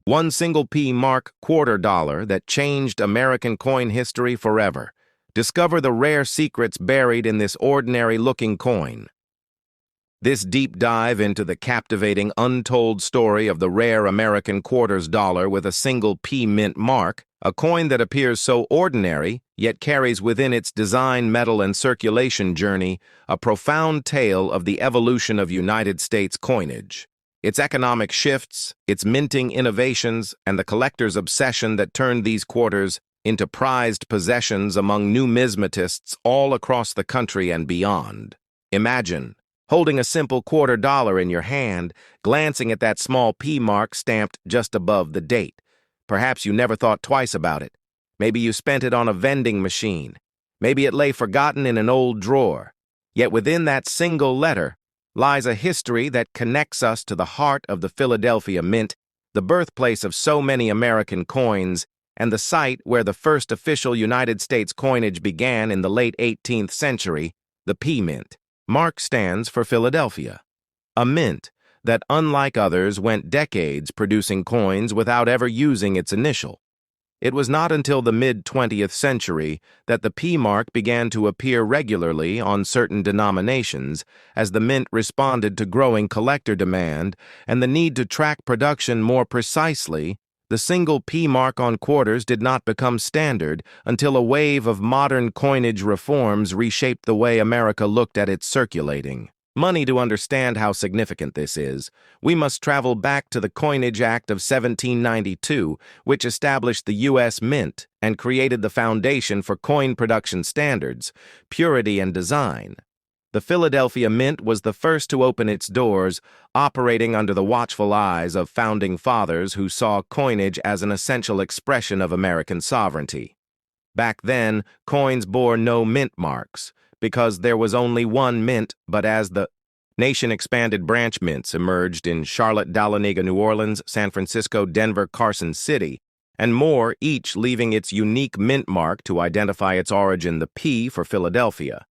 One single P mark quarter dollar that changed American coin history forever. Discover the rare secrets buried in this ordinary-looking coin. This deep dive into the captivating, untold story of the rare American quarters dollar with a single P mint mark, a coin that appears so ordinary, yet carries within its design, metal, and circulation journey a profound tale of the evolution of United States coinage. Its economic shifts, its minting innovations, and the collector's obsession that turned these quarters into prized possessions among numismatists all across the country and beyond. Imagine holding a simple quarter dollar in your hand, glancing at that small P mark stamped just above the date. Perhaps you never thought twice about it. Maybe you spent it on a vending machine. Maybe it lay forgotten in an old drawer. Yet within that single letter lies a history that connects us to the heart of the Philadelphia Mint, the birthplace of so many American coins, and the site where the first official United States coinage began in the late 18th century, the P Mint. Mark stands for Philadelphia, a mint that, unlike others, went decades producing coins without ever using its initial. It was not until the mid-20th century that the P mark began to appear regularly on certain denominations as the mint responded to growing collector demand and the need to track production more precisely. The single P mark on quarters did not become standard until a wave of modern coinage reforms reshaped the way America looked at its circulating money. To understand how significant this is, we must travel back to the Coinage Act of 1792, which established the U.S. Mint and created the foundation for coin production standards, purity, and design. The Philadelphia Mint was the first to open its doors, operating under the watchful eyes of founding fathers who saw coinage as an essential expression of American sovereignty. Back then, coins bore no mint marks, because there was only one mint, but as the nation expanded, branch mints emerged in Charlotte, Dahlonega, New Orleans, San Francisco, Denver, Carson City, and more, each leaving its unique mint mark to identify its origin. The P for Philadelphia,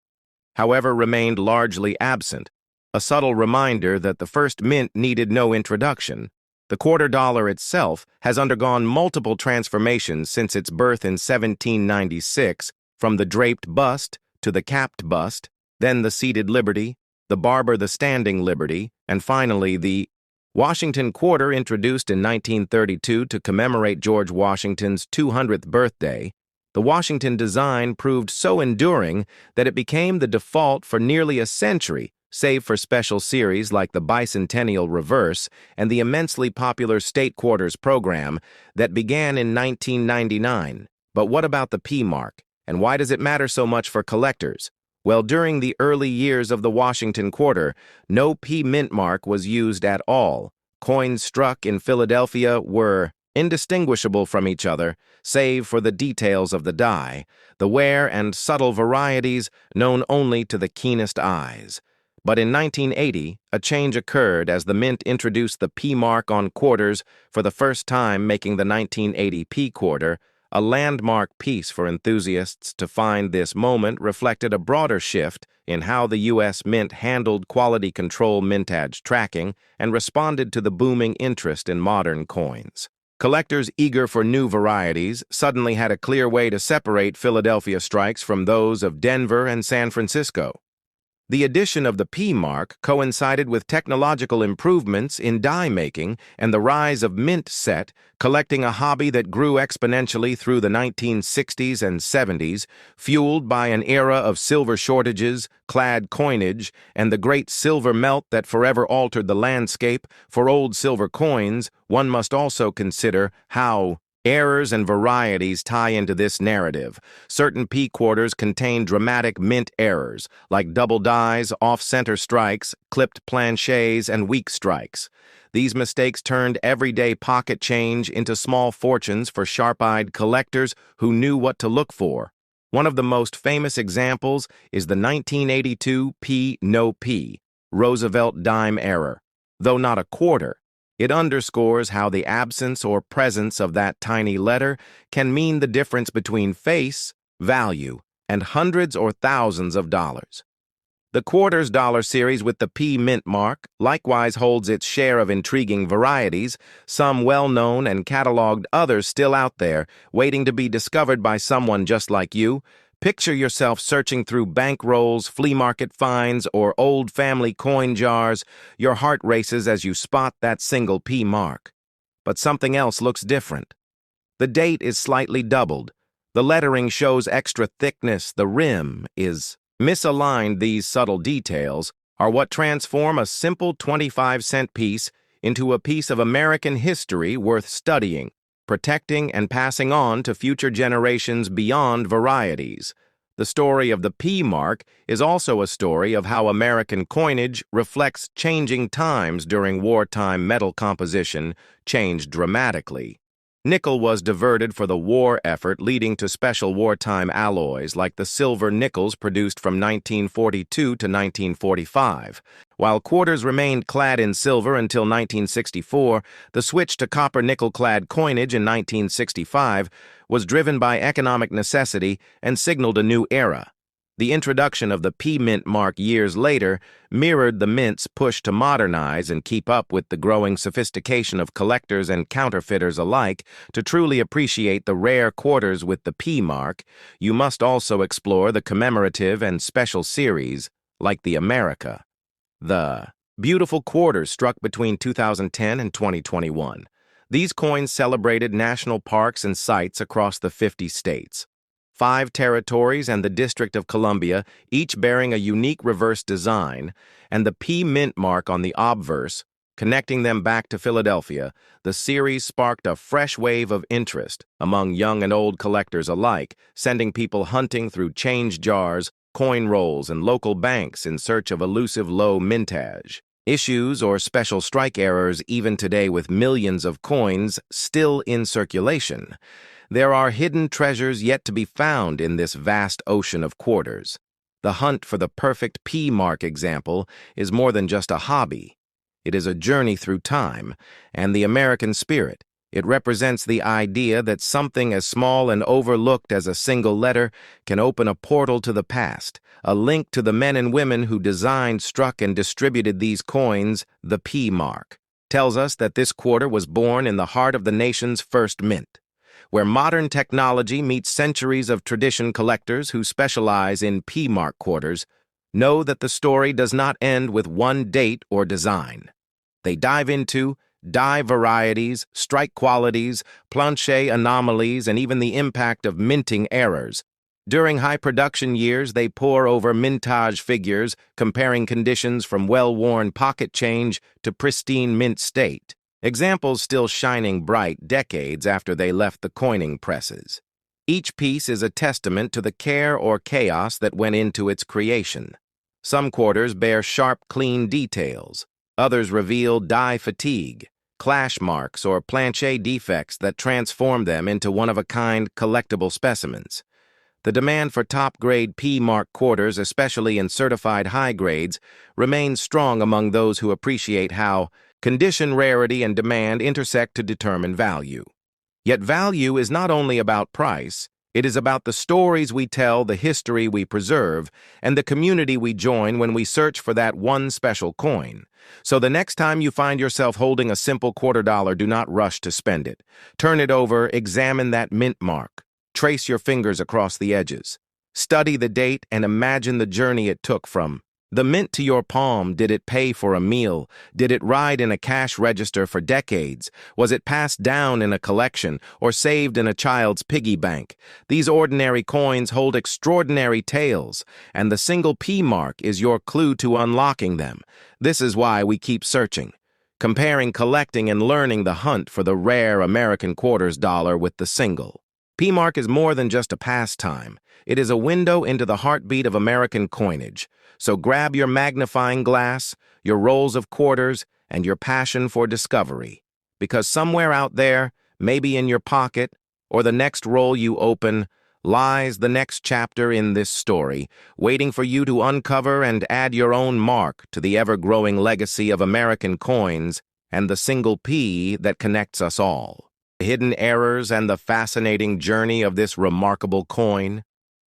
however, remained largely absent, a subtle reminder that the first mint needed no introduction. The quarter dollar itself has undergone multiple transformations since its birth in 1796, from the draped bust to the capped bust, then the seated liberty, the barber the standing liberty, and finally the Washington quarter, introduced in 1932 to commemorate George Washington's 200th birthday. The Washington design proved so enduring that it became the default for nearly a century, save for special series like the Bicentennial Reverse and the immensely popular State Quarters program that began in 1999. But what about the P mark, and why does it matter so much for collectors? Well, during the early years of the Washington quarter, no P mint mark was used at all. Coins struck in Philadelphia were indistinguishable from each other, save for the details of the die, the wear and subtle varieties known only to the keenest eyes. But in 1980, a change occurred as the mint introduced the P mark on quarters for the first time, making the 1980 P quarter a landmark piece for enthusiasts. To find this moment reflected a broader shift in how the U.S. Mint handled quality control, mintage tracking, and responded to the booming interest in modern coins. Collectors eager for new varieties suddenly had a clear way to separate Philadelphia strikes from those of Denver and San Francisco. The addition of the P mark coincided with technological improvements in die making and the rise of mint set, collecting, a hobby that grew exponentially through the 1960s and 70s, fueled by an era of silver shortages, clad coinage, and the great silver melt that forever altered the landscape. For old silver coins, one must also consider how errors and varieties tie into this narrative. Certain P quarters contain dramatic mint errors, like double dies, off-center strikes, clipped planchets, and weak strikes. These mistakes turned everyday pocket change into small fortunes for sharp-eyed collectors who knew what to look for. One of the most famous examples is the 1982 P no P Roosevelt dime error. Though not a quarter, it underscores how the absence or presence of that tiny letter can mean the difference between face value and hundreds or thousands of dollars. The quarters dollar series with the P mint mark likewise holds its share of intriguing varieties, some well-known and cataloged, others still out there, waiting to be discovered by someone just like you. Picture yourself searching through bank rolls, flea market finds, or old family coin jars. Your heart races as you spot that single P mark. But something else looks different. The date is slightly doubled. The lettering shows extra thickness. The rim is misaligned. These subtle details are what transform a simple 25-cent piece into a piece of American history worth studying, protecting, and passing on to future generations beyond varieties. The story of the P mark is also a story of how American coinage reflects changing times. During wartime, metal composition changed dramatically. Nickel was diverted for the war effort, leading to special wartime alloys like the silver nickels produced from 1942 to 1945. While quarters remained clad in silver until 1964, the switch to copper-nickel-clad coinage in 1965 was driven by economic necessity and signaled a new era. The introduction of the P mint mark years later mirrored the mint's push to modernize and keep up with the growing sophistication of collectors and counterfeiters alike. To truly appreciate the rare quarters with the P mark, you must also explore the commemorative and special series, like the America. The beautiful quarters struck between 2010 and 2021. These coins celebrated national parks and sites across the 50 states. 5 territories and the District of Columbia, each bearing a unique reverse design, and the P mint mark on the obverse, connecting them back to Philadelphia. The series sparked a fresh wave of interest among young and old collectors alike, sending people hunting through change jars, coin rolls, and local banks in search of elusive low mintage issues or special strike errors. Even today, with millions of coins still in circulation, there are hidden treasures yet to be found in this vast ocean of quarters. The hunt for the perfect P mark example is more than just a hobby. It is a journey through time and the American spirit. It represents the idea that something as small and overlooked as a single letter can open a portal to the past, a link to the men and women who designed, struck, and distributed these coins. The P mark tells us that this quarter was born in the heart of the nation's first mint, where modern technology meets centuries of tradition. Collectors who specialize in P mark quarters know that the story does not end with one date or design. They dive into dye varieties, strike qualities, planche anomalies, and even the impact of minting errors. During high production years, they pore over mintage figures, comparing conditions from well-worn pocket change to pristine mint state. Examples still shining bright decades after they left the coining presses. Each piece is a testament to the care or chaos that went into its creation. Some quarters bear sharp, clean details. Others reveal dye fatigue, clash marks, or planche defects that transform them into one-of-a-kind collectible specimens. The demand for top-grade P mark quarters, especially in certified high grades, remains strong among those who appreciate how condition, rarity, and demand intersect to determine value. Yet value is not only about price, it is about the stories we tell, the history we preserve, and the community we join when we search for that one special coin. So the next time you find yourself holding a simple $quarter, do not rush to spend it. Turn it over, examine that mint mark, trace your fingers across the edges, study the date, and imagine the journey it took from the mint to your palm. Did it pay for a meal? Did it ride in a cash register for decades? Was it passed down in a collection or saved in a child's piggy bank? These ordinary coins hold extraordinary tales, and the single P mark is your clue to unlocking them. This is why we keep searching, comparing, collecting, and learning. The hunt for the rare American quarters dollar with the single P mark is more than just a pastime. It is a window into the heartbeat of American coinage. So grab your magnifying glass, your rolls of quarters, and your passion for discovery. Because somewhere out there, maybe in your pocket, or the next roll you open, lies the next chapter in this story, waiting for you to uncover and add your own mark to the ever-growing legacy of American coins and the single P that connects us all. The hidden errors and the fascinating journey of this remarkable coin.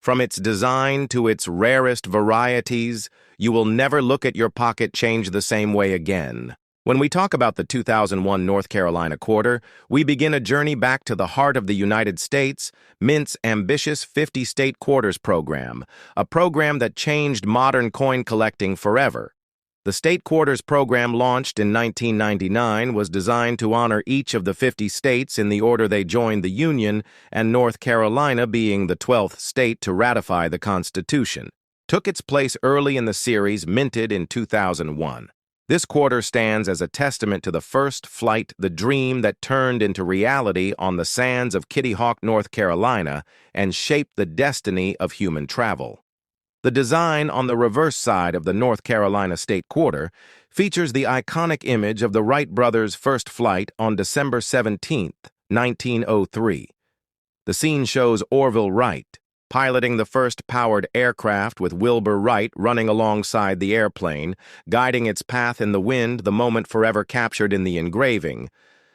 From its design to its rarest varieties, you will never look at your pocket change the same way again. When we talk about the 2001 North Carolina quarter, we begin a journey back to the heart of the United States, Mint's ambitious 50-state quarters program, a program that changed modern coin collecting forever. The State Quarters program, launched in 1999, was designed to honor each of the 50 states in the order they joined the Union, and North Carolina, being the 12th state to ratify the Constitution, took its place early in the series, minted in 2001. This quarter stands as a testament to the first flight, the dream that turned into reality on the sands of Kitty Hawk, North Carolina, and shaped the destiny of human travel. The design on the reverse side of the North Carolina State Quarter features the iconic image of the Wright brothers' first flight on December 17, 1903. The scene shows Orville Wright piloting the first powered aircraft, with Wilbur Wright running alongside the airplane, guiding its path in the wind. The moment, forever captured in the engraving,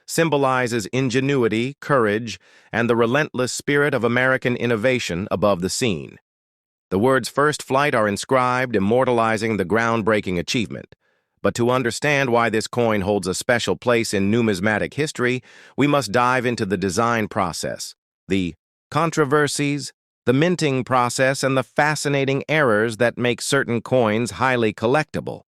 symbolizes ingenuity, courage, and the relentless spirit of American innovation above the scene. The words "first flight" are inscribed, immortalizing the groundbreaking achievement. But to understand why this coin holds a special place in numismatic history, we must dive into the design process, the controversies, the minting process, and the fascinating errors that make certain coins highly collectible.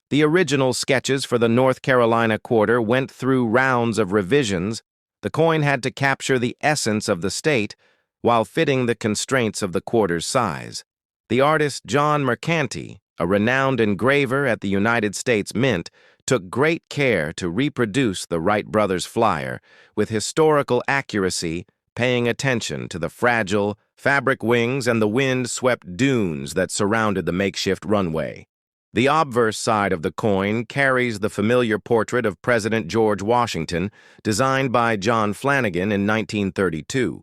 The original sketches for the North Carolina quarter went through rounds of revisions. The coin had to capture the essence of the state while fitting the constraints of the quarter's size. The artist John Mercanti, a renowned engraver at the United States Mint, took great care to reproduce the Wright brothers' flyer with historical accuracy, paying attention to the fragile fabric wings and the wind-swept dunes that surrounded the makeshift runway. The obverse side of the coin carries the familiar portrait of President George Washington, designed by John Flanagan in 1932.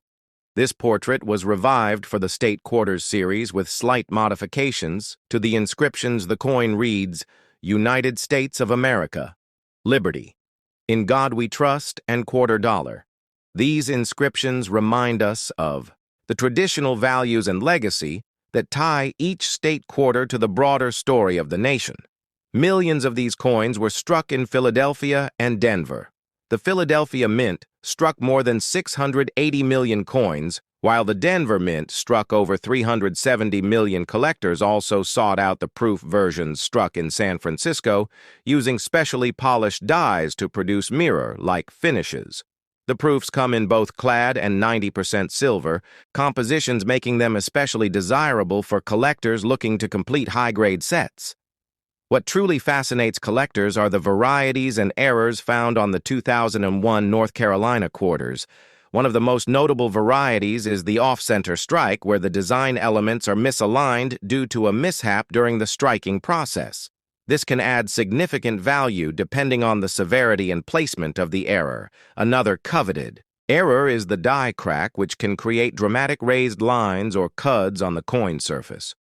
This portrait was revived for the State Quarters series with slight modifications. To the inscriptions, the coin reads, "United States of America, Liberty, In God We Trust, and $quarter." These inscriptions remind us of the traditional values and legacy that tie each state quarter to the broader story of the nation. Millions of these coins were struck in Philadelphia and Denver. The Philadelphia Mint struck more than 680 million coins, while the Denver Mint struck over 370 million. Collectors also sought out the proof versions struck in San Francisco, using specially polished dies to produce mirror-like finishes. The proofs come in both clad and 90% silver, compositions making them especially desirable for collectors looking to complete high-grade sets. What truly fascinates collectors are the varieties and errors found on the 2001 North Carolina quarters. One of the most notable varieties is the off-center strike, where the design elements are misaligned due to a mishap during the striking process. This can add significant value depending on the severity and placement of the error. Another coveted error is the die crack, which can create dramatic raised lines or cuds on the coin surface.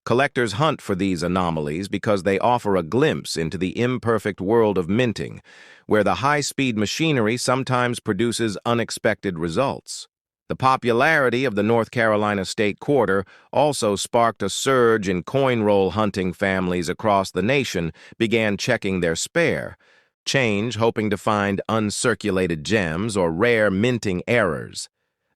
Collectors hunt for these anomalies because they offer a glimpse into the imperfect world of minting, where the high-speed machinery sometimes produces unexpected results. The popularity of the North Carolina State Quarter also sparked a surge in coin roll hunting. Families across the nation began checking their spare change, hoping to find uncirculated gems or rare minting errors.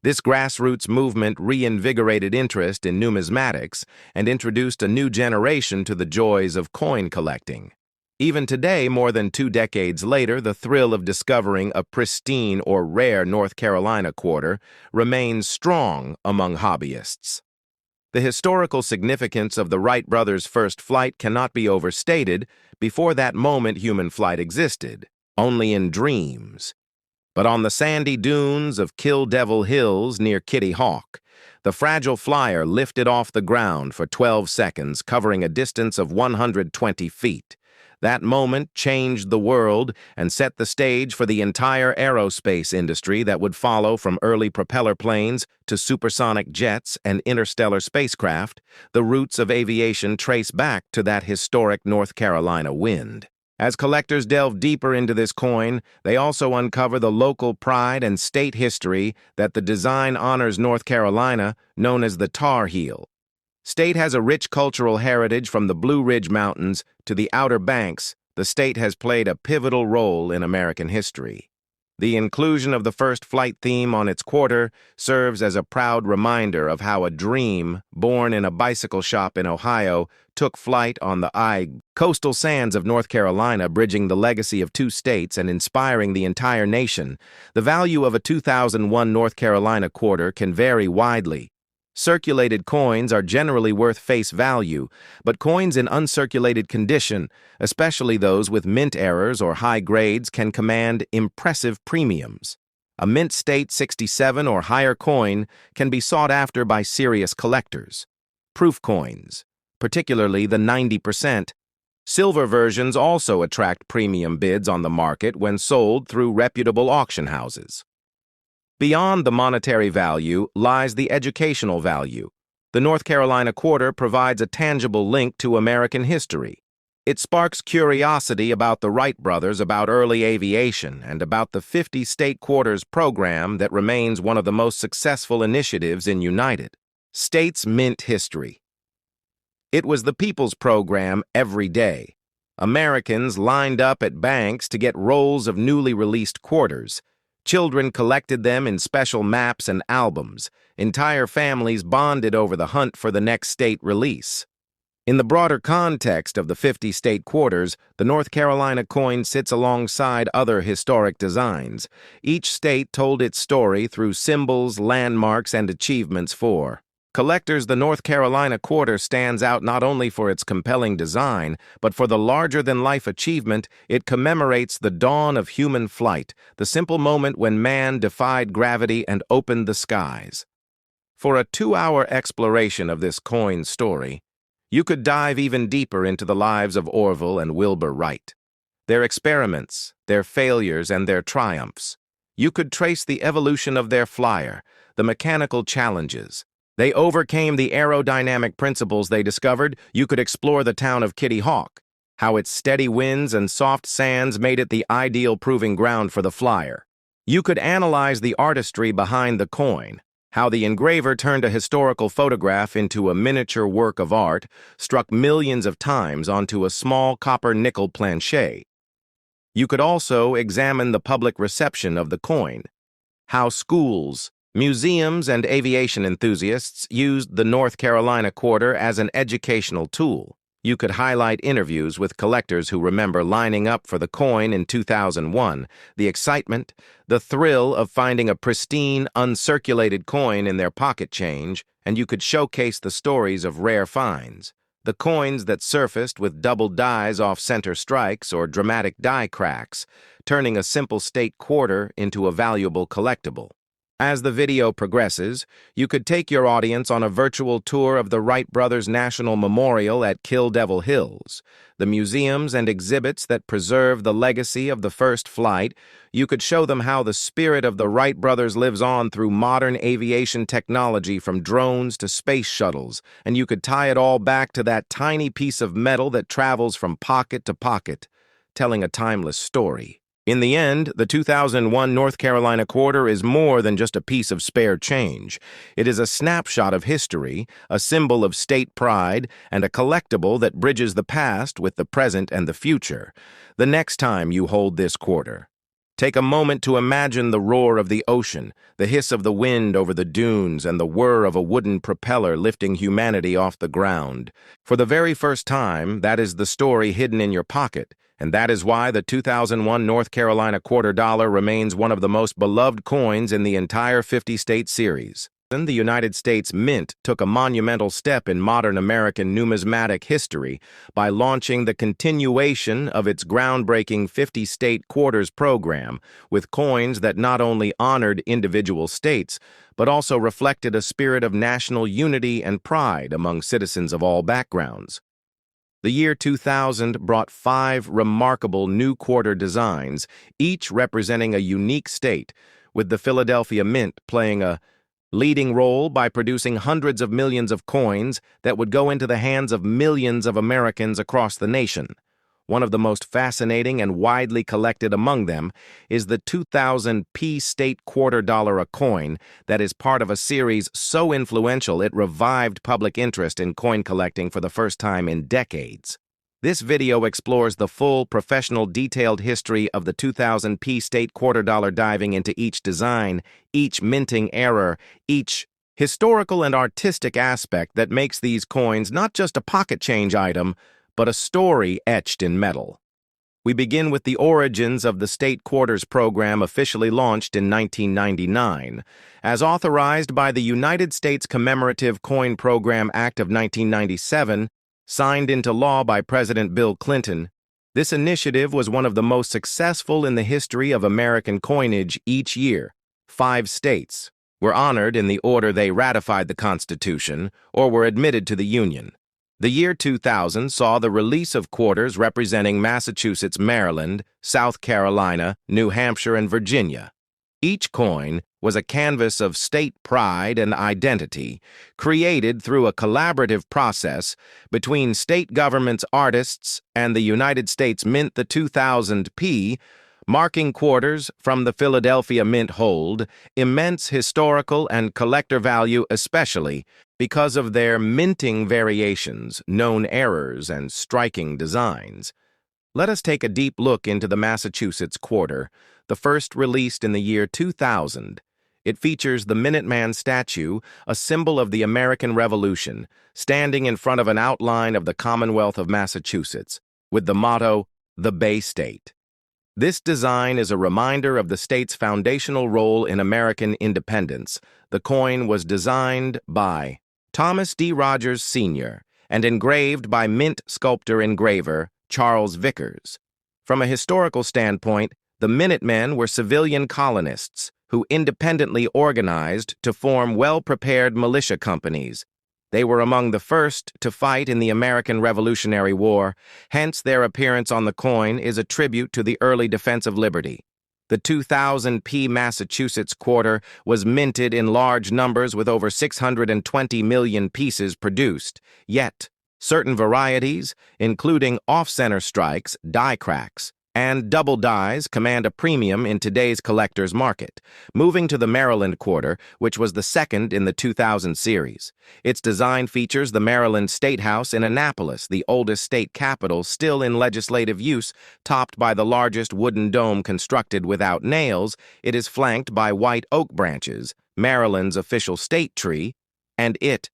This grassroots movement reinvigorated interest in numismatics and introduced a new generation to the joys of coin collecting. Even today, more than 2 decades later, the thrill of discovering a pristine or rare North Carolina quarter remains strong among hobbyists. The historical significance of the Wright brothers' first flight cannot be overstated. Before that moment, human flight existed only in dreams. But on the sandy dunes of Kill Devil Hills near Kitty Hawk, the fragile flyer lifted off the ground for 12 seconds, covering a distance of 120 feet. That moment changed the world and set the stage for the entire aerospace industry that would follow. From early propeller planes to supersonic jets and interstellar spacecraft, the roots of aviation trace back to that historic North Carolina wind. As collectors delve deeper into this coin, they also uncover the local pride and state history that the design honors North Carolina, known as the Tar Heel. State has a rich cultural heritage from the Blue Ridge Mountains to the Outer Banks. The state has played a pivotal role in American history. The inclusion of the first flight theme on its quarter serves as a proud reminder of how a dream, born in a bicycle shop in Ohio, took flight on the coastal sands of North Carolina, bridging the legacy of two states and inspiring the entire nation. The value of a 2001 North Carolina quarter can vary widely. Circulated coins are generally worth face value, but coins in uncirculated condition, especially those with mint errors or high grades, can command impressive premiums. A mint state 67 or higher coin can be sought after by serious collectors. Proof coins, particularly the 90%. Silver versions also attract premium bids on the market when sold through reputable auction houses. Beyond the monetary value lies the educational value. The North Carolina quarter provides a tangible link to American history. It sparks curiosity about the Wright brothers, about early aviation, and about the 50 State Quarters program that remains one of the most successful initiatives in United States mint history. It was the people's program every day. Americans lined up at banks to get rolls of newly released quarters. Children collected them in special maps and albums. Entire families bonded over the hunt for the next state release. In the broader context of the 50 state quarters, the North Carolina coin sits alongside other historic designs. Each state told its story through symbols, landmarks, and achievements for collectors. The North Carolina quarter stands out not only for its compelling design, but for the larger-than-life achievement. It commemorates the dawn of human flight, the simple moment when man defied gravity and opened the skies. For a 2-hour exploration of this coin story, you could dive even deeper into the lives of Orville and Wilbur Wright, their experiments, their failures, and their triumphs. You could trace the evolution of their flyer, the mechanical challenges. They overcame the aerodynamic principles they discovered. You could explore the town of Kitty Hawk, how its steady winds and soft sands made it the ideal proving ground for the flyer. You could analyze the artistry behind the coin, how the engraver turned a historical photograph into a miniature work of art, struck millions of times onto a small copper-nickel planchet. You could also examine the public reception of the coin, how schools, museums, and aviation enthusiasts used the North Carolina quarter as an educational tool. You could highlight interviews with collectors who remember lining up for the coin in 2001, the excitement, the thrill of finding a pristine, uncirculated coin in their pocket change, and you could showcase the stories of rare finds, the coins that surfaced with double dies off center strikes or dramatic die cracks, turning a simple state quarter into a valuable collectible. As the video progresses, you could take your audience on a virtual tour of the Wright Brothers National Memorial at Kill Devil Hills, the museums and exhibits that preserve the legacy of the first flight. You could show them how the spirit of the Wright brothers lives on through modern aviation technology, from drones to space shuttles, and you could tie it all back to that tiny piece of metal that travels from pocket to pocket, telling a timeless story. In the end, the 2001 North Carolina quarter is more than just a piece of spare change. It is a snapshot of history, a symbol of state pride, and a collectible that bridges the past with the present and the future. The next time you hold this quarter, take a moment to imagine the roar of the ocean, the hiss of the wind over the dunes, and the whir of a wooden propeller lifting humanity off the ground. For the very first time, that is the story hidden in your pocket. And that is why the 2001 North Carolina quarter dollar remains one of the most beloved coins in the entire 50-state series. The United States Mint took a monumental step in modern American numismatic history by launching the continuation of its groundbreaking 50-state quarters program, with coins that not only honored individual states, but also reflected a spirit of national unity and pride among citizens of all backgrounds. The year 2000 brought 5 remarkable new quarter designs, each representing a unique state, with the Philadelphia Mint playing a leading role by producing hundreds of millions of coins that would go into the hands of millions of Americans across the nation. One of the most fascinating and widely collected among them is the 2000 P State Quarter Dollar a coin that is part of a series so influential it revived public interest in coin collecting for the first time in decades. This video explores the full, professional, detailed history of the 2000 P State Quarter Dollar, diving into each design, each minting error, each historical and artistic aspect that makes these coins not just a pocket change item, but a story etched in metal. We begin with the origins of the State Quarters program, officially launched in 1999. As authorized by the United States Commemorative Coin Program Act of 1997, signed into law by President Bill Clinton, this initiative was one of the most successful in the history of American coinage. Each year, 5 states were honored in the order they ratified the Constitution or were admitted to the Union. The year 2000 saw the release of quarters representing Massachusetts, Maryland, South Carolina, New Hampshire, and Virginia. Each coin was a canvas of state pride and identity, created through a collaborative process between state governments, artists, and the United States Mint. The 2000 P marking quarters from the Philadelphia Mint hold immense historical and collector value, especially because of their minting variations, known errors, and striking designs. Let us take a deep look into the Massachusetts quarter, the first released in the year 2000. It features the Minuteman statue, a symbol of the American Revolution, standing in front of an outline of the Commonwealth of Massachusetts, with the motto, "The Bay State." This design is a reminder of the state's foundational role in American independence. The coin was designed by Thomas D. Rogers, Sr., and engraved by Mint sculptor-engraver Charles Vickers. From a historical standpoint, the Minutemen were civilian colonists who independently organized to form well-prepared militia companies. They were among the first to fight in the American Revolutionary War, hence their appearance on the coin is a tribute to the early defense of liberty. The 2000 P Massachusetts quarter was minted in large numbers with over 620 million pieces produced, yet certain varieties, including off-center strikes, die cracks, and double dies, command a premium in today's collector's market. Moving to the Maryland quarter, which was the second in the 2000 series. Its design features the Maryland State House in Annapolis, the oldest state capitol still in legislative use, topped by the largest wooden dome constructed without nails. It is flanked by white oak branches, Maryland's official state tree, and it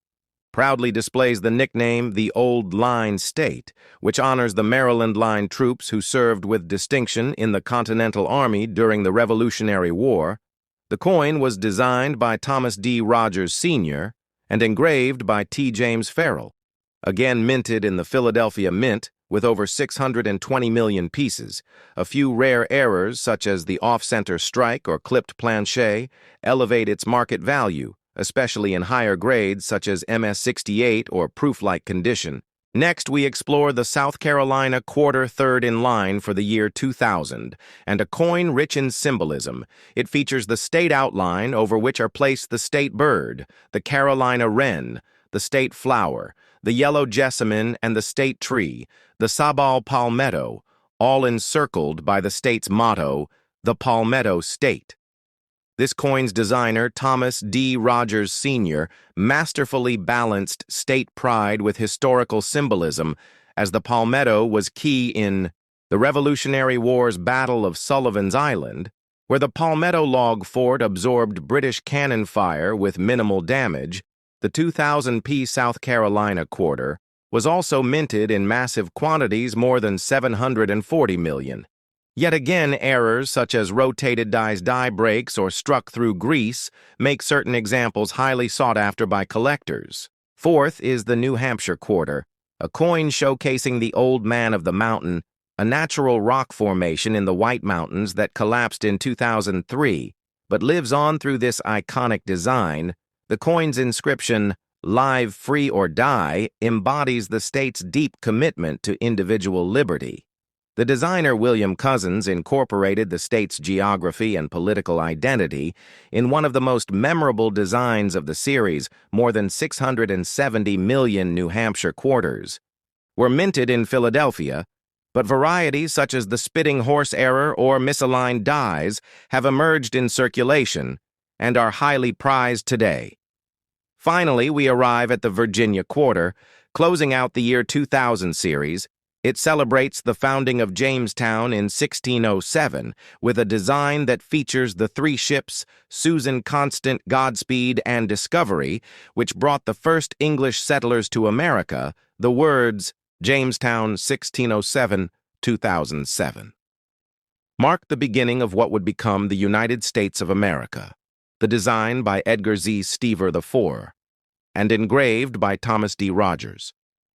proudly displays the nickname the Old Line State, which honors the Maryland Line troops who served with distinction in the Continental Army during the Revolutionary War. The coin was designed by Thomas D. Rogers, Sr. and engraved by T. James Farrell, again minted in the Philadelphia Mint with over 620 million pieces. A few rare errors, such as the off-center strike or clipped planchet, elevate its market value, especially in higher grades such as MS-68 or proof-like condition. Next, we explore the South Carolina quarter, third in line for the year 2000, and a coin rich in symbolism. It features the state outline over which are placed the state bird, the Carolina wren, the state flower, the yellow jessamine, and the state tree, the sabal palmetto, all encircled by the state's motto, the Palmetto State. This coin's designer, Thomas D. Rogers, Sr., masterfully balanced state pride with historical symbolism, as the palmetto was key in the Revolutionary War's Battle of Sullivan's Island, where the palmetto log fort absorbed British cannon fire with minimal damage. The 2000 P South Carolina quarter was also minted in massive quantities, more than 740 million. Yet again, errors such as rotated die breaks or struck through grease make certain examples highly sought after by collectors. Fourth is the New Hampshire quarter, a coin showcasing the Old Man of the Mountain, a natural rock formation in the White Mountains that collapsed in 2003, but lives on through this iconic design. The coin's inscription, "Live, Free, or Die," embodies the state's deep commitment to individual liberty. The designer William Cousins incorporated the state's geography and political identity in one of the most memorable designs of the series. More than 670 million New Hampshire quarters were minted in Philadelphia, but varieties such as the spitting horse error or misaligned dies have emerged in circulation and are highly prized today. Finally, we arrive at the Virginia Quarter, closing out the year 2000 series. It celebrates the founding of Jamestown in 1607 with a design that features the three ships Susan Constant, Godspeed, and Discovery, which brought the first English settlers to America, the words Jamestown 1607-2007. Marked the beginning of what would become the United States of America, the design by Edgar Z. Stever IV, and engraved by Thomas D. Rogers.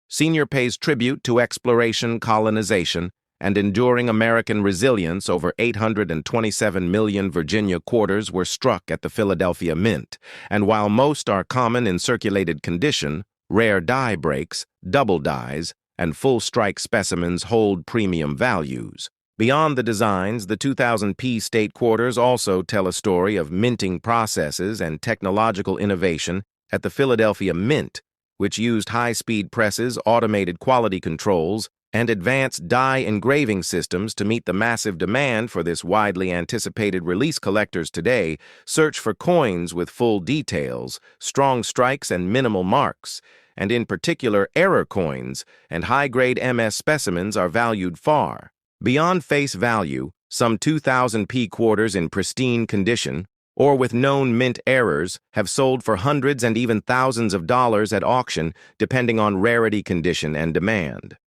Senior pays tribute to exploration, colonization, and enduring American resilience. Over 827 million Virginia quarters were struck at the Philadelphia Mint, and while most are common in circulated condition, rare die breaks, double dies, and full strike specimens hold premium values. Beyond the designs, the 2000p state quarters also tell a story of minting processes and technological innovation at the Philadelphia Mint, which used high-speed presses, automated quality controls, and advanced die engraving systems to meet the massive demand for this widely anticipated release. Collectors today search for coins with full details, strong strikes, and minimal marks, and in particular error coins and high-grade MS specimens are valued far beyond face value. Some 2000p quarters in pristine condition, or with known mint errors, have sold for hundreds and even thousands of dollars at auction, depending on rarity, condition, and demand.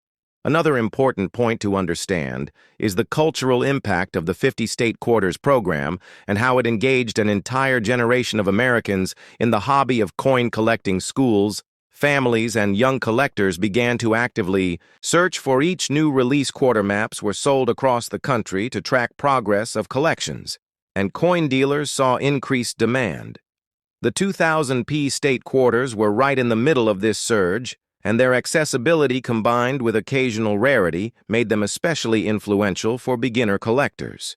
Another important point to understand is the cultural impact of the 50-state quarters program and how it engaged an entire generation of Americans in the hobby of coin collecting. Schools, families, and young collectors began to actively search for each new release. Quarter maps were sold across the country to track progress of collections, and coin dealers saw increased demand. The 2000p state quarters were right in the middle of this surge, and their accessibility combined with occasional rarity made them especially influential for beginner collectors.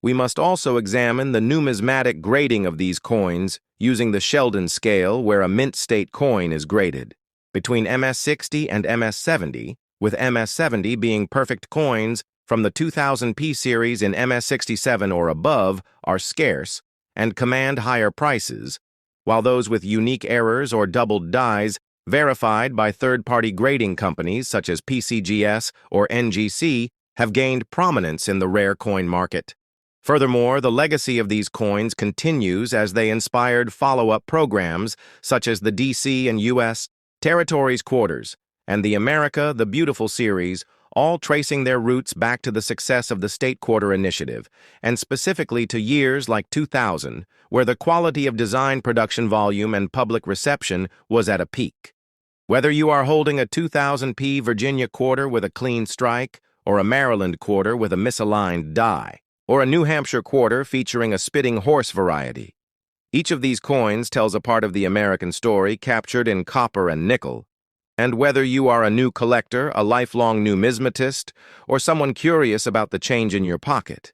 We must also examine the numismatic grading of these coins using the Sheldon scale, where a mint state coin is graded between MS-60 and MS-70, with MS-70 being perfect coins from the 2000p series in MS-67 or above are scarce and command higher prices, while those with unique errors or doubled dies, verified by third-party grading companies such as PCGS or NGC, have gained prominence in the rare coin market. Furthermore, the legacy of these coins continues as they inspired follow-up programs such as the DC and U.S. Territories Quarters and the America the Beautiful series, all tracing their roots back to the success of the State Quarter Initiative, and specifically to years like 2000, where the quality of design, production volume, and public reception was at a peak. Whether you are holding a 2000p Virginia quarter with a clean strike, or a Maryland quarter with a misaligned die, or a New Hampshire quarter featuring a spitting horse variety, each of these coins tells a part of the American story captured in copper and nickel. And whether you are a new collector, a lifelong numismatist, or someone curious about the change in your pocket,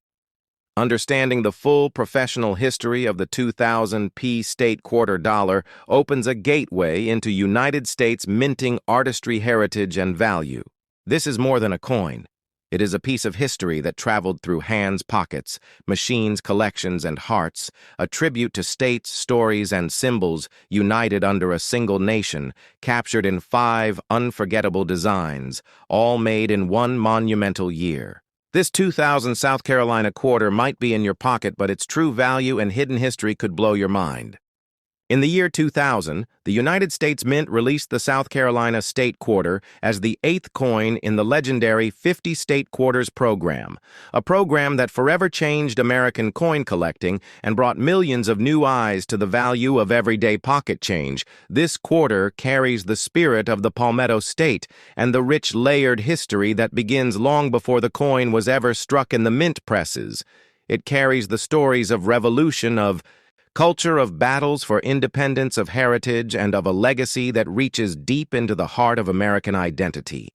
understanding the full professional history of the 2000p state quarter dollar opens a gateway into United States minting artistry, heritage, and value. This is more than a coin. It is a piece of history that traveled through hands, pockets, machines, collections, and hearts, a tribute to states, stories, and symbols united under a single nation, captured in 5 unforgettable designs, all made in one monumental year. This 2000 South Carolina quarter might be in your pocket, but its true value and hidden history could blow your mind. In the year 2000, the United States Mint released the South Carolina State Quarter as the 8th coin in the legendary 50 State Quarters program, a program that forever changed American coin collecting and brought millions of new eyes to the value of everyday pocket change. This quarter carries the spirit of the Palmetto State and the rich layered history that begins long before the coin was ever struck in the mint presses. It carries the stories of revolution, of culture, of battles for independence, of heritage, and of a legacy that reaches deep into the heart of American identity.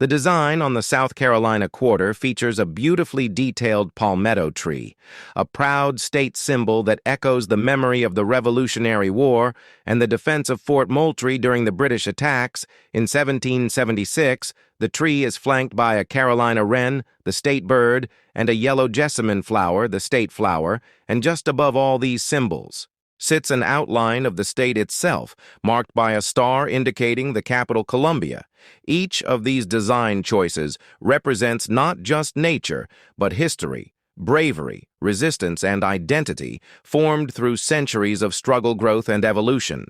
The design on the South Carolina quarter features a beautifully detailed palmetto tree, a proud state symbol that echoes the memory of the Revolutionary War and the defense of Fort Moultrie during the British attacks. In 1776, the tree is flanked by a Carolina wren, the state bird, and a yellow jessamine flower, the state flower, and just above all these symbols sits an outline of the state itself, marked by a star indicating the capital Columbia. Each of these design choices represents not just nature, but history, bravery, resistance, and identity formed through centuries of struggle, growth, and evolution.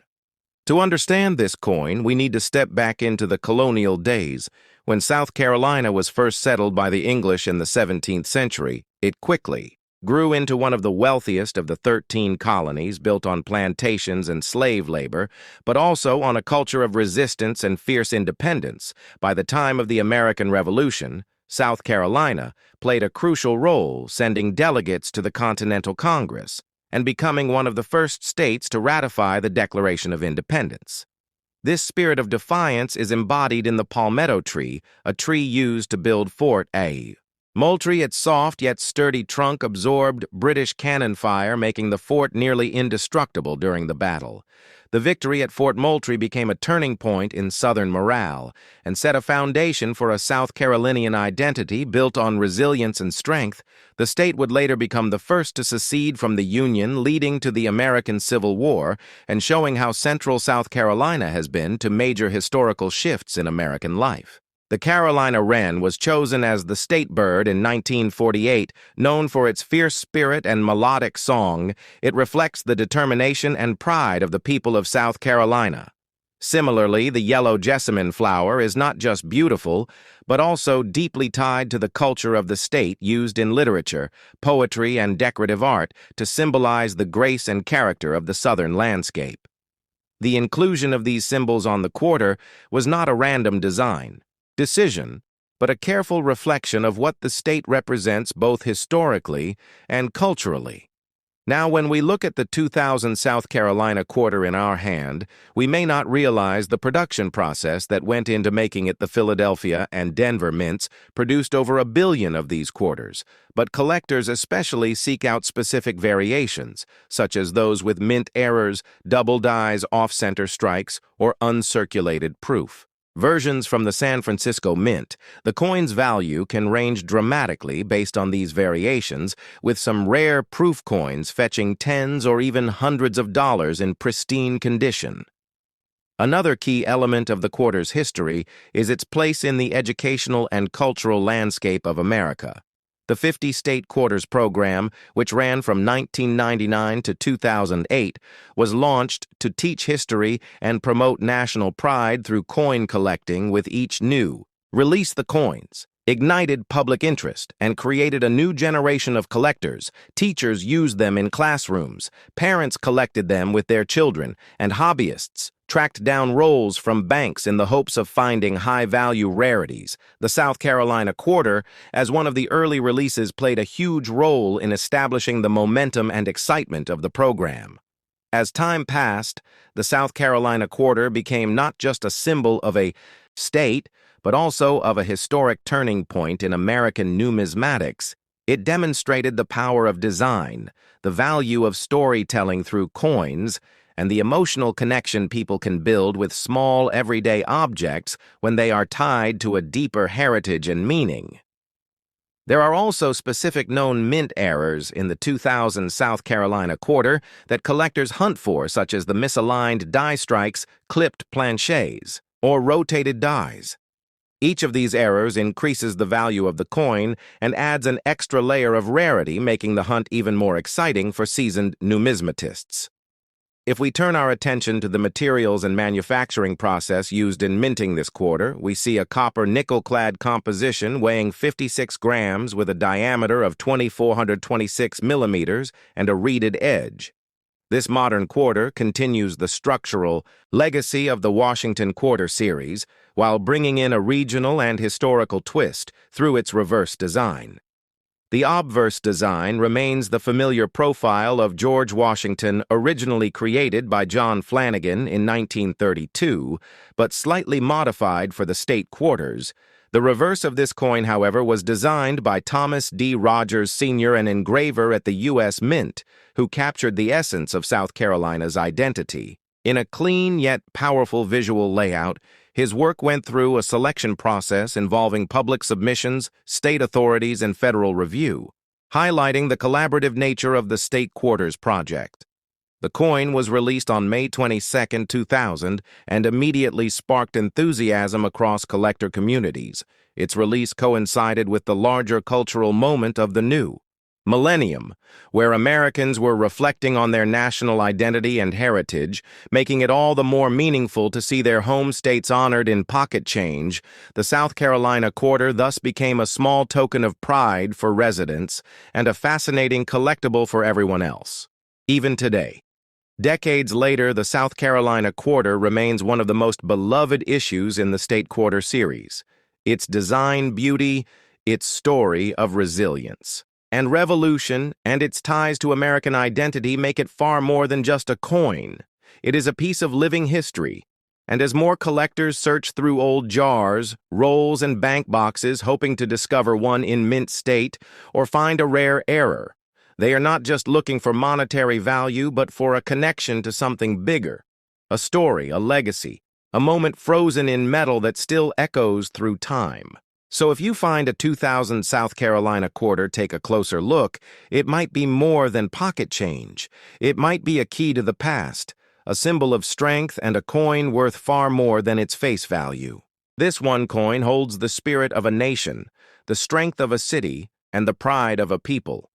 To understand this coin, we need to step back into the colonial days. When South Carolina was first settled by the English in the 17th century, it quickly grew into one of the wealthiest of the 13 colonies built on plantations and slave labor, but also on a culture of resistance and fierce independence. By the time of the American Revolution, South Carolina played a crucial role, sending delegates to the Continental Congress and becoming one of the first states to ratify the Declaration of Independence. This spirit of defiance is embodied in the palmetto tree, a tree used to build Fort Moultrie. Its soft yet sturdy trunk absorbed British cannon fire, making the fort nearly indestructible during the battle. The victory at Fort Moultrie became a turning point in Southern morale and set a foundation for a South Carolinian identity built on resilience and strength. The state would later become the first to secede from the Union, leading to the American Civil War and showing how central South Carolina has been to major historical shifts in American life. The Carolina wren was chosen as the state bird in 1948. Known for its fierce spirit and melodic song, it reflects the determination and pride of the people of South Carolina. Similarly, the yellow jessamine flower is not just beautiful, but also deeply tied to the culture of the state, used in literature, poetry, and decorative art to symbolize the grace and character of the southern landscape. The inclusion of these symbols on the quarter was not a random decision, but a careful reflection of what the state represents both historically and culturally. Now, when we look at the 2000 South Carolina quarter in our hand, we may not realize the production process that went into making it. The Philadelphia and Denver mints produced over 1 billion of these quarters, but collectors especially seek out specific variations, such as those with mint errors, double dies, off-center strikes, or uncirculated proof. Versions from the San Francisco Mint, the coin's value can range dramatically based on these variations, with some rare proof coins fetching tens or even hundreds of dollars in pristine condition. Another key element of the quarter's history is its place in the educational and cultural landscape of America. The 50-state quarters program, which ran from 1999 to 2008, was launched to teach history and promote national pride through coin collecting. With each new release, the coins ignited public interest and created a new generation of collectors. Teachers used them in classrooms, parents collected them with their children, and hobbyists tracked down rolls from banks in the hopes of finding high-value rarities. The South Carolina quarter, as one of the early releases, played a huge role in establishing the momentum and excitement of the program. As time passed, the South Carolina quarter became not just a symbol of a state, but also of a historic turning point in American numismatics. It demonstrated the power of design, the value of storytelling through coins, and the emotional connection people can build with small, everyday objects when they are tied to a deeper heritage and meaning. There are also specific known mint errors in the 2000 South Carolina quarter that collectors hunt for, such as the misaligned die strikes, clipped planchets, or rotated dies. Each of these errors increases the value of the coin and adds an extra layer of rarity, making the hunt even more exciting for seasoned numismatists. If we turn our attention to the materials and manufacturing process used in minting this quarter, we see a copper nickel-clad composition weighing 56 grams with a diameter of 2,426 millimeters and a reeded edge. This modern quarter continues the structural legacy of the Washington Quarter series while bringing in a regional and historical twist through its reverse design. The obverse design remains the familiar profile of George Washington, originally created by John Flanagan in 1932, but slightly modified for the state quarters. The reverse of this coin, however, was designed by Thomas D. Rogers, Sr., an engraver at the U.S. Mint, who captured the essence of South Carolina's identity. In a clean yet powerful visual layout, his work went through a selection process involving public submissions, state authorities, and federal review, highlighting the collaborative nature of the State Quarters project. The coin was released on May 22, 2000, and immediately sparked enthusiasm across collector communities. Its release coincided with the larger cultural moment of the new millennium, where Americans were reflecting on their national identity and heritage, making it all the more meaningful to see their home states honored in pocket change. The South Carolina quarter thus became a small token of pride for residents and a fascinating collectible for everyone else. Even today, decades later, the South Carolina quarter remains one of the most beloved issues in the State Quarter series. Its design beauty, its story of resilience and revolution, and its ties to American identity make it far more than just a coin. It is a piece of living history, and as more collectors search through old jars, rolls, and bank boxes hoping to discover one in mint state or find a rare error, they are not just looking for monetary value but for a connection to something bigger, a story, a legacy, a moment frozen in metal that still echoes through time. So if you find a 2000 South Carolina quarter, take a closer look. It might be more than pocket change. It might be a key to the past, a symbol of strength, and a coin worth far more than its face value. This one coin holds the spirit of a nation, the strength of a city, and the pride of a people.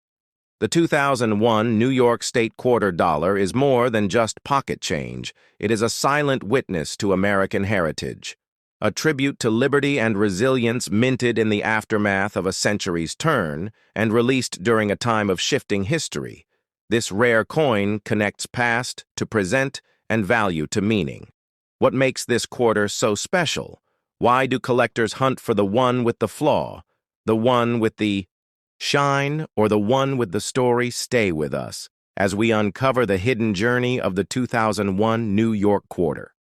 The 2001 New York State Quarter Dollar is more than just pocket change. It is a silent witness to American heritage, a tribute to liberty and resilience minted in the aftermath of a century's turn and released during a time of shifting history. This rare coin connects past to present and value to meaning. What makes this quarter so special? Why do collectors hunt for the one with the flaw, the one with the shine, or the one with the story? Stay with us as we uncover the hidden journey of the 2001 New York quarter.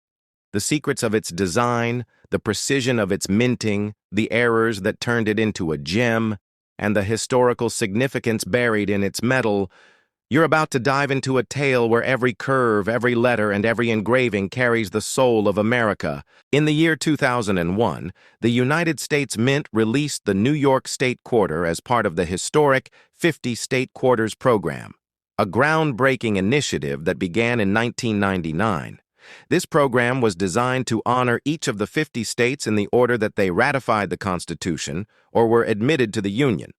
The secrets of its design, the precision of its minting, the errors that turned it into a gem, and the historical significance buried in its metal. You're about to dive into a tale where every curve, every letter, and every engraving carries the soul of America. In the year 2001, the United States Mint released the New York State Quarter as part of the historic 50 State Quarters program, a groundbreaking initiative that began in 1999. This program was designed to honor each of the 50 states in the order that they ratified the Constitution or were admitted to the Union,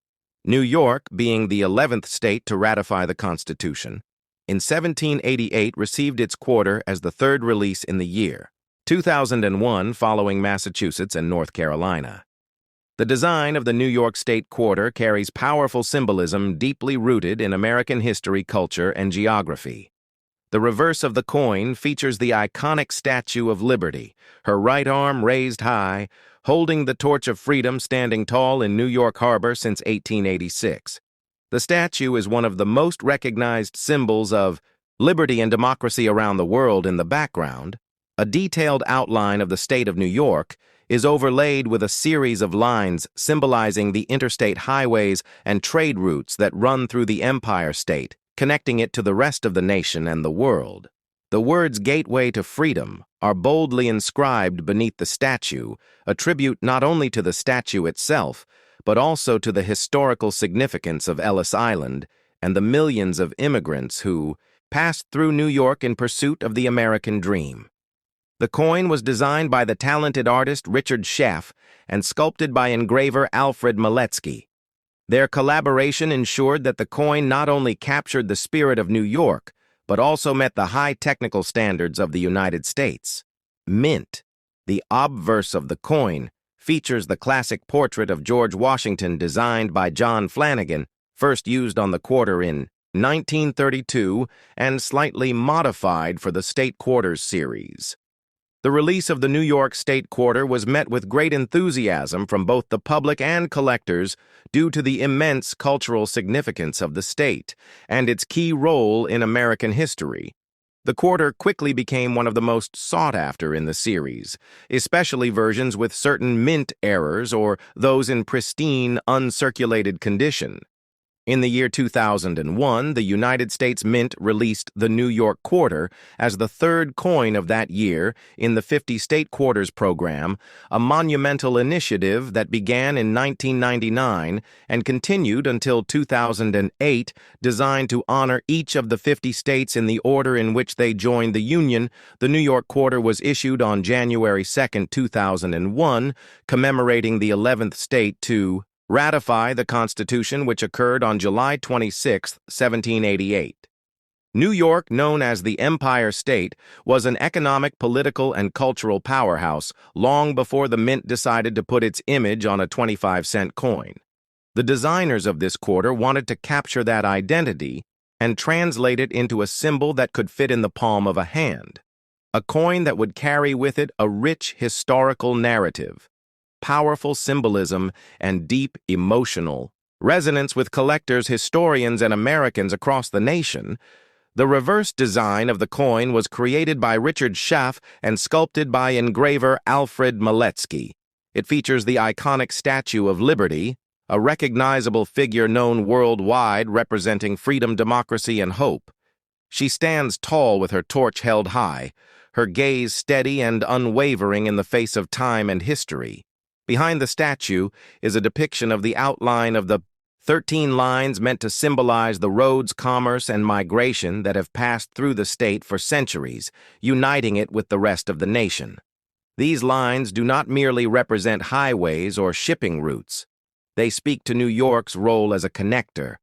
New York being the 11th state to ratify the Constitution. In 1788 received its quarter as the third release in the year, 2001 following Massachusetts and North Carolina. The design of the New York State Quarter carries powerful symbolism deeply rooted in American history, culture, and geography. The reverse of the coin features the iconic Statue of Liberty, her right arm raised high, holding the torch of freedom standing tall in New York Harbor since 1886. The statue is one of the most recognized symbols of liberty and democracy around the world. In the background, a detailed outline of the state of New York is overlaid with a series of lines symbolizing the interstate highways and trade routes that run through the Empire State, connecting it to the rest of the nation and the world. The words "Gateway to Freedom" are boldly inscribed beneath the statue, a tribute not only to the statue itself, but also to the historical significance of Ellis Island and the millions of immigrants who passed through New York in pursuit of the American dream. The coin was designed by the talented artist Richard Scheff and sculpted by engraver Alfred Maletsky. Their collaboration ensured that the coin not only captured the spirit of New York, but also met the high technical standards of the United States. Mint, the obverse of the coin, features the classic portrait of George Washington designed by John Flanagan, first used on the quarter in 1932 and slightly modified for the State Quarters series. The release of the New York State Quarter was met with great enthusiasm from both the public and collectors due to the immense cultural significance of the state and its key role in American history. The quarter quickly became one of the most sought after in the series, especially versions with certain mint errors or those in pristine, uncirculated condition. In the year 2001, the United States Mint released the New York Quarter as the third coin of that year in the 50 State Quarters program, a monumental initiative that began in 1999 and continued until 2008, designed to honor each of the 50 states in the order in which they joined the Union. The New York Quarter was issued on January 2, 2001, commemorating the 11th state to ratify the Constitution, which occurred on July 26, 1788. New York, known as the Empire State, was an economic, political, and cultural powerhouse long before the Mint decided to put its image on a 25-cent coin. The designers of this quarter wanted to capture that identity and translate it into a symbol that could fit in the palm of a hand, a coin that would carry with it a rich historical narrative, powerful symbolism, and deep emotional resonance with collectors, historians, and Americans across the nation. The reverse design of the coin was created by Richard Schaff and sculpted by engraver Alfred Maletsky. It features the iconic Statue of Liberty, a recognizable figure known worldwide representing freedom, democracy, and hope. She stands tall with her torch held high, her gaze steady and unwavering in the face of time and history. Behind the statue is a depiction of the outline of the 13 lines meant to symbolize the roads, commerce, and migration that have passed through the state for centuries, uniting it with the rest of the nation. These lines do not merely represent highways or shipping routes. They speak to New York's role as a connector,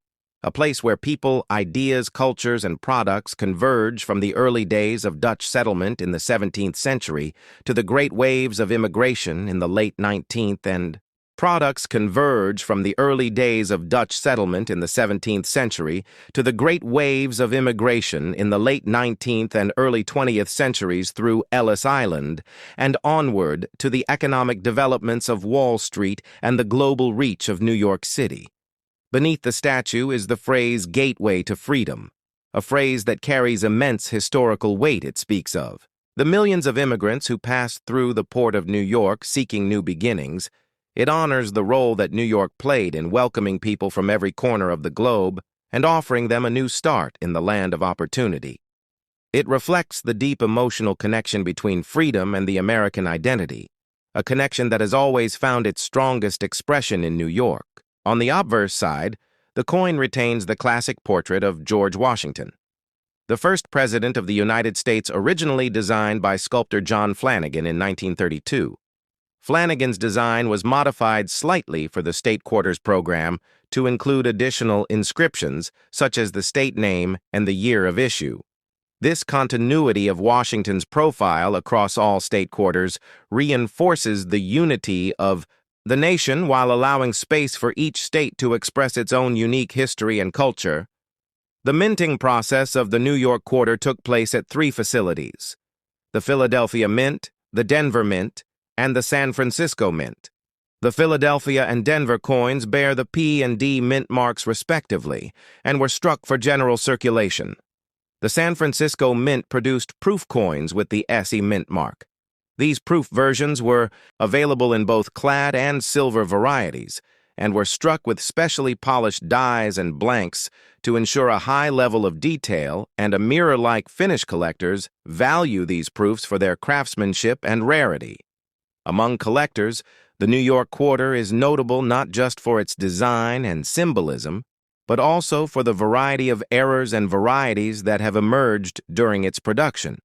a place where people, ideas, cultures, and products converge from the early days of Dutch settlement in the 17th century to the great waves of immigration in the late 19th and products converge from the early days of Dutch settlement in the 17th century to the great waves of immigration in the late 19th and early 20th centuries through Ellis Island and onward to the economic developments of Wall Street and the global reach of New York City. Beneath the statue is the phrase "gateway to freedom," a phrase that carries immense historical weight. It speaks of the millions of immigrants who passed through the port of New York seeking new beginnings. It honors the role that New York played in welcoming people from every corner of the globe and offering them a new start in the land of opportunity. It reflects the deep emotional connection between freedom and the American identity, a connection that has always found its strongest expression in New York. On the obverse side, the coin retains the classic portrait of George Washington, the first president of the United States, originally designed by sculptor John Flanagan in 1932. Flanagan's design was modified slightly for the State Quarters program to include additional inscriptions, such as the state name and the year of issue. This continuity of Washington's profile across all state quarters reinforces the unity of the nation while allowing space for each state to express its own unique history and culture. The minting process of the New York Quarter took place at 3 facilities: the Philadelphia Mint, the Denver Mint, and the San Francisco Mint. The Philadelphia and Denver coins bear the P and D mint marks respectively and were struck for general circulation. The San Francisco Mint produced proof coins with the SE mint mark. These proof versions were available in both clad and silver varieties and were struck with specially polished dies and blanks to ensure a high level of detail, and a mirror-like finish. Collectors value these proofs for their craftsmanship and rarity. Among collectors, the New York Quarter is notable not just for its design and symbolism, but also for the variety of errors and varieties that have emerged during its production.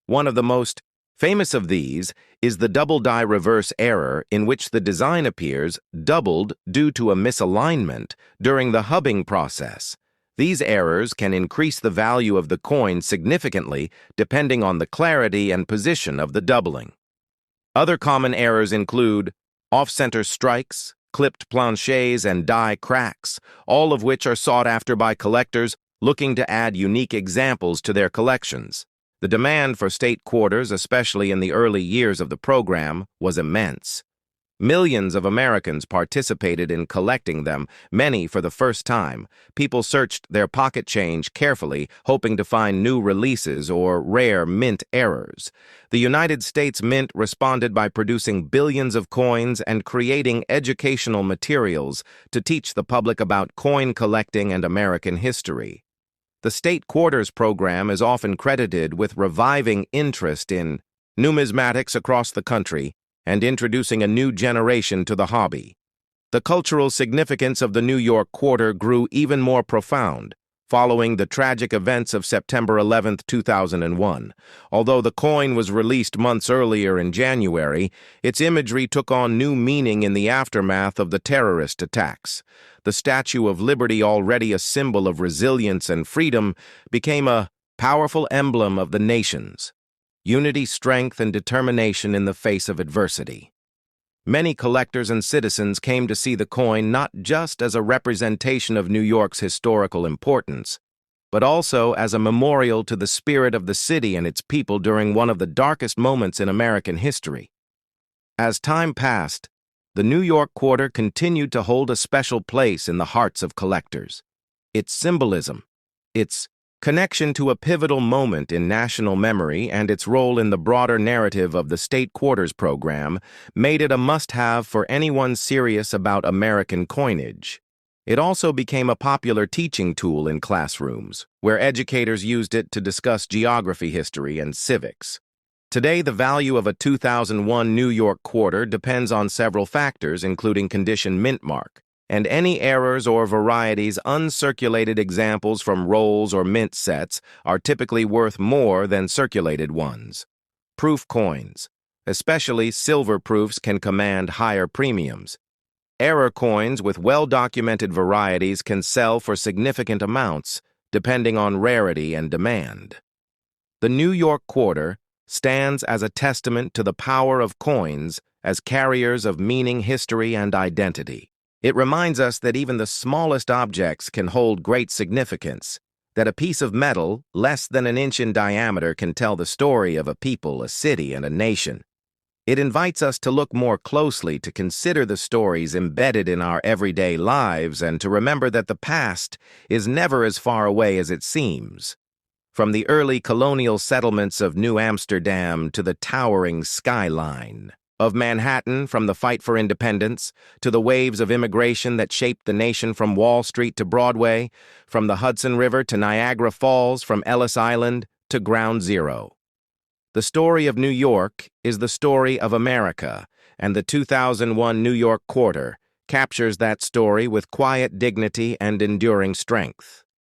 One of the most famous of these is the double die reverse error, in which the design appears doubled due to a misalignment during the hubbing process. These errors can increase the value of the coin significantly depending on the clarity and position of the doubling. Other common errors include off-center strikes, clipped planchets, and die cracks, all of which are sought after by collectors looking to add unique examples to their collections. The demand for state quarters, especially in the early years of the program, was immense. Millions of Americans participated in collecting them, many for the first time. People searched their pocket change carefully, hoping to find new releases or rare mint errors. The United States Mint responded by producing billions of coins and creating educational materials to teach the public about coin collecting and American history. The State Quarters program is often credited with reviving interest in numismatics across the country and introducing a new generation to the hobby. The cultural significance of the New York quarter grew even more profound following the tragic events of September 11, 2001. Although the coin was released months earlier in January, its imagery took on new meaning in the aftermath of the terrorist attacks. The Statue of Liberty, already a symbol of resilience and freedom, became a powerful emblem of the nation's unity, strength, and determination in the face of adversity. Many collectors and citizens came to see the coin not just as a representation of New York's historical importance, but also as a memorial to the spirit of the city and its people during one of the darkest moments in American history. As time passed, the New York quarter continued to hold a special place in the hearts of collectors. Its symbolism, its connection to a pivotal moment in national memory, and its role in the broader narrative of the State Quarters program made it a must-have for anyone serious about American coinage. It also became a popular teaching tool in classrooms, where educators used it to discuss geography, history, and civics. Today, the value of a 2001 New York quarter depends on several factors, including condition, mint mark, and any errors or varieties. Uncirculated examples from rolls or mint sets are typically worth more than circulated ones. Proof coins, especially silver proofs, can command higher premiums. Error coins with well-documented varieties can sell for significant amounts, depending on rarity and demand. The New York quarter stands as a testament to the power of coins as carriers of meaning, history, and identity. It reminds us that even the smallest objects can hold great significance, that a piece of metal less than an inch in diameter can tell the story of a people, a city, and a nation. It invites us to look more closely, to consider the stories embedded in our everyday lives, and to remember that the past is never as far away as it seems. From the early colonial settlements of New Amsterdam to the towering skyline of Manhattan, from the fight for independence to the waves of immigration that shaped the nation from Wall Street to Broadway, from the Hudson River to Niagara Falls, from Ellis Island to Ground Zero. The story of New York is the story of America, and the 2001 New York quarter captures that story with quiet dignity and enduring strength.